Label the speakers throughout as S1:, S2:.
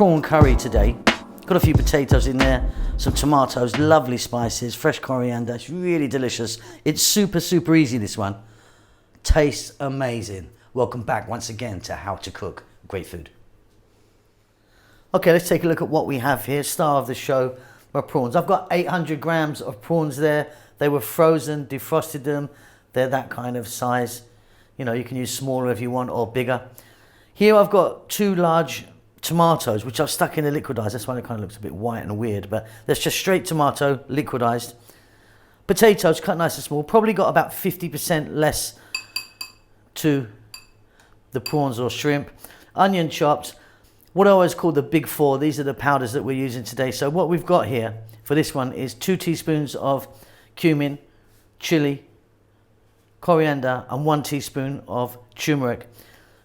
S1: prawn curry today. Got a few potatoes in there, some tomatoes, lovely spices, fresh coriander. It's really delicious. It's super easy, this one. Tastes amazing. Welcome back once again to How to Cook Great Food. Okay, let's take a look at what we have here. Star of the show, my prawns. I've got 800 grams of prawns there. They were frozen, defrosted them. They're that kind of size. You know, you can use smaller if you want or bigger. Here I've got 2 large tomatoes, which I've stuck in the liquidized. That's why it kind of looks a bit white and weird, but that's just straight tomato, liquidized. Potatoes cut nice and small. Probably got about 50% less to the prawns or shrimp. Onion chopped. What I always call the big 4. These are the powders that we're using today. So what we've got here for this one is 2 teaspoons of cumin, chili, coriander, and 1 teaspoon of turmeric.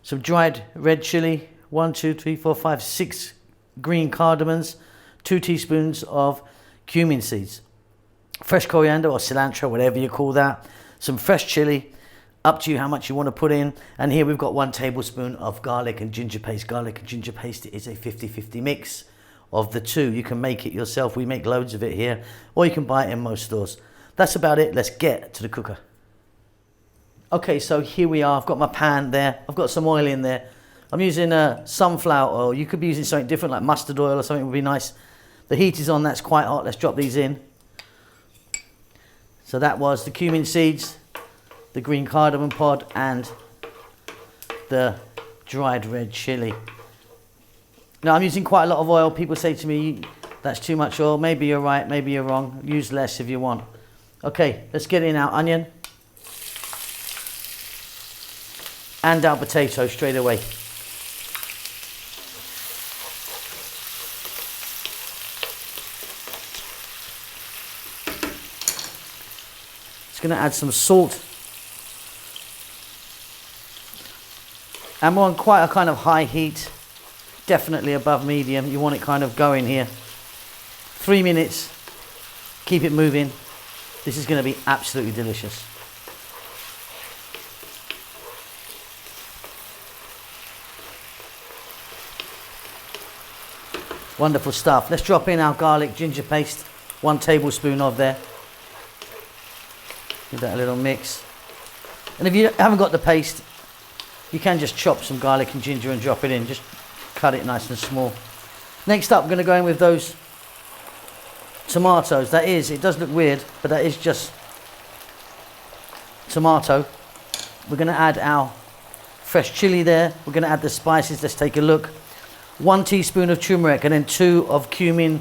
S1: Some dried red chili, 1, 2, 3, 4, 5, 6 green cardamoms, 2 teaspoons of cumin seeds, fresh coriander or cilantro, whatever you call that, some fresh chili, up to you how much you want to put in. And here we've got 1 tablespoon of garlic and ginger paste. Garlic and ginger paste is a 50-50 mix of the two. You can make it yourself. We make loads of it here, or you can buy it in most stores. That's about it. Let's get to the cooker. Okay, so here we are. I've got my pan there. I've got some oil in there. I'm using sunflower oil. You could be using something different like mustard oil or something would be nice. The heat is on. That's quite hot. Let's drop these in. So that was the cumin seeds, the green cardamom pod, and the dried red chili. Now I'm using quite a lot of oil. People say to me, that's too much oil. Maybe you're right, maybe you're wrong. Use less if you want. Okay, let's get in our onion and our potato straight away. Just going to add some salt. And we're on quite a kind of high heat, definitely above medium. You want it kind of going here. 3 minutes, keep it moving. This is going to be absolutely delicious. Wonderful stuff. Let's drop in our garlic ginger paste, 1 tablespoon of there. Give that a little mix. And if you haven't got the paste, you can just chop some garlic and ginger and drop it in. Just cut it nice and small. Next up, I'm going to go in with those tomatoes. That is, it does look weird, but that is just tomato. We're going to add our fresh chili there. We're going to add the spices. Let's take a look. 1 teaspoon of turmeric and then 2 of cumin,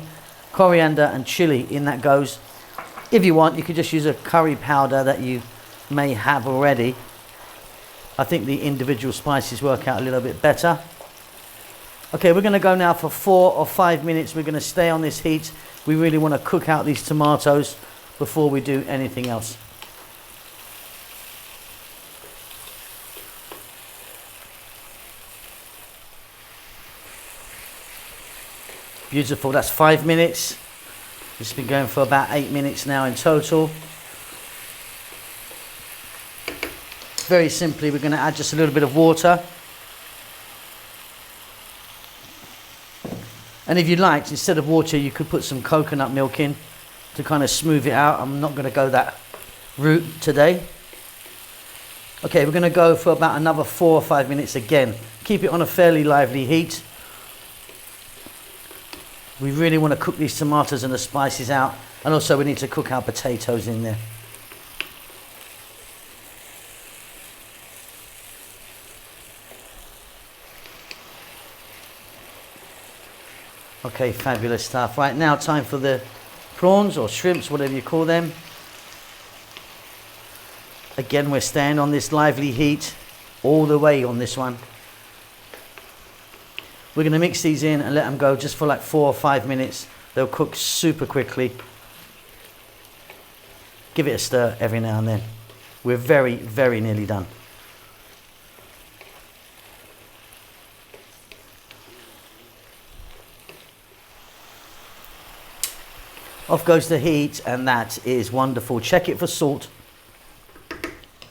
S1: coriander and chili. In that goes. If you want, you could just use a curry powder that you may have already. I think the individual spices work out a little bit better. Okay, we're going to go now for 4 or 5 minutes. We're going to stay on this heat. We really want to cook out these tomatoes before we do anything else. Beautiful, that's 5 minutes. It's been going for about 8 minutes now in total. Very simply, we're going to add just a little bit of water. And if you liked, instead of water, you could put some coconut milk in to kind of smooth it out. I'm not going to go that route today. Okay, we're going to go for about another 4 or 5 minutes again. Keep it on a fairly lively heat. We really want to cook these tomatoes and the spices out. And also we need to cook our potatoes in there. Okay, fabulous stuff. Right, now time for the prawns or shrimps, whatever you call them. Again, we're staying on this lively heat all the way on this one. We're going to mix these in and let them go just for like 4 or 5 minutes. They'll cook super quickly. Give it a stir every now and then. We're very nearly done. Off goes the heat, and that is wonderful. Check it for salt.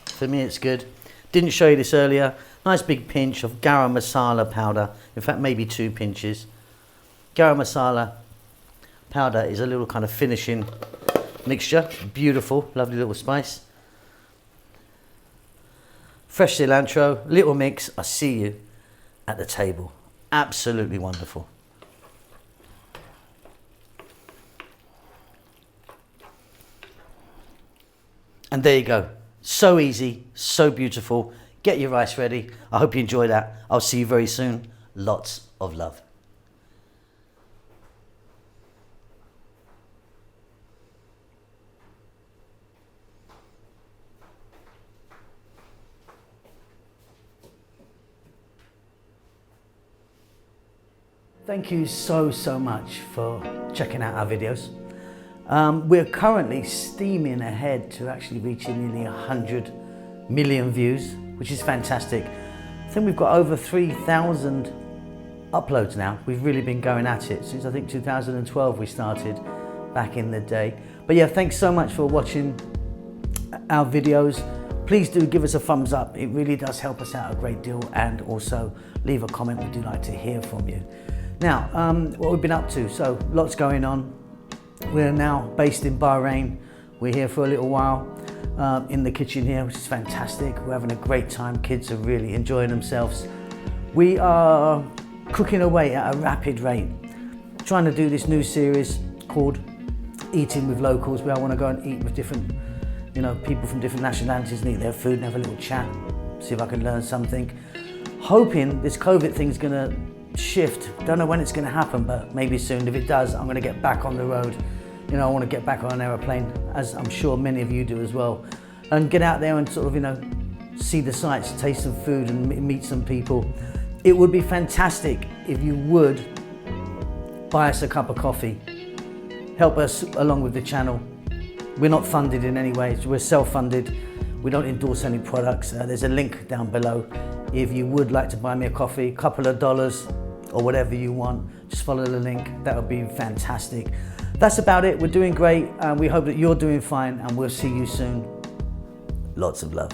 S1: For me, it's good. Didn't show you this earlier. Nice big pinch of garam masala powder. In fact, maybe 2 pinches. Garam masala powder is a little kind of finishing mixture. Beautiful, lovely little spice. Fresh cilantro, little mix. I see you at the table. Absolutely wonderful. And there you go. So easy, so beautiful. Get your rice ready. I hope you enjoy that. I'll see you very soon. Lots of love. Thank you so much for checking out our videos. We're currently steaming ahead to actually reaching nearly 100 million views, which is fantastic. I think we've got over 3,000 uploads now. We've really been going at it since I think 2012 we started back in the day. But yeah, thanks so much for watching our videos. Please do give us a thumbs up. It really does help us out a great deal, and also leave a comment. We do like to hear from you. Now, what we've been up to, so lots going on. We're now based in Bahrain. We're here for a little while in the kitchen here, which is fantastic. We're having a great time. Kids are really enjoying themselves. We are cooking away at a rapid rate, trying to do this new series called Eating with Locals, where I want to go and eat with different, people from different nationalities and eat their food and have a little chat, see if I can learn something. Hoping this COVID thing's gonna shift. Don't know when it's going to happen, but maybe soon. If it does, I'm going to get back on the road. I want to get back on an aeroplane, as I'm sure many of you do as well, and get out there and sort of, see the sights, taste some food and meet some people. It would be fantastic if you would buy us a cup of coffee. Help us along with the channel. We're not funded in any way. We're self-funded. We don't endorse any products. There's a link down below. If you would like to buy me a coffee, a couple of dollars or whatever you want, just follow the link. That would be fantastic. That's about it. We're doing great, and we hope that you're doing fine, and we'll see you soon. Lots of love.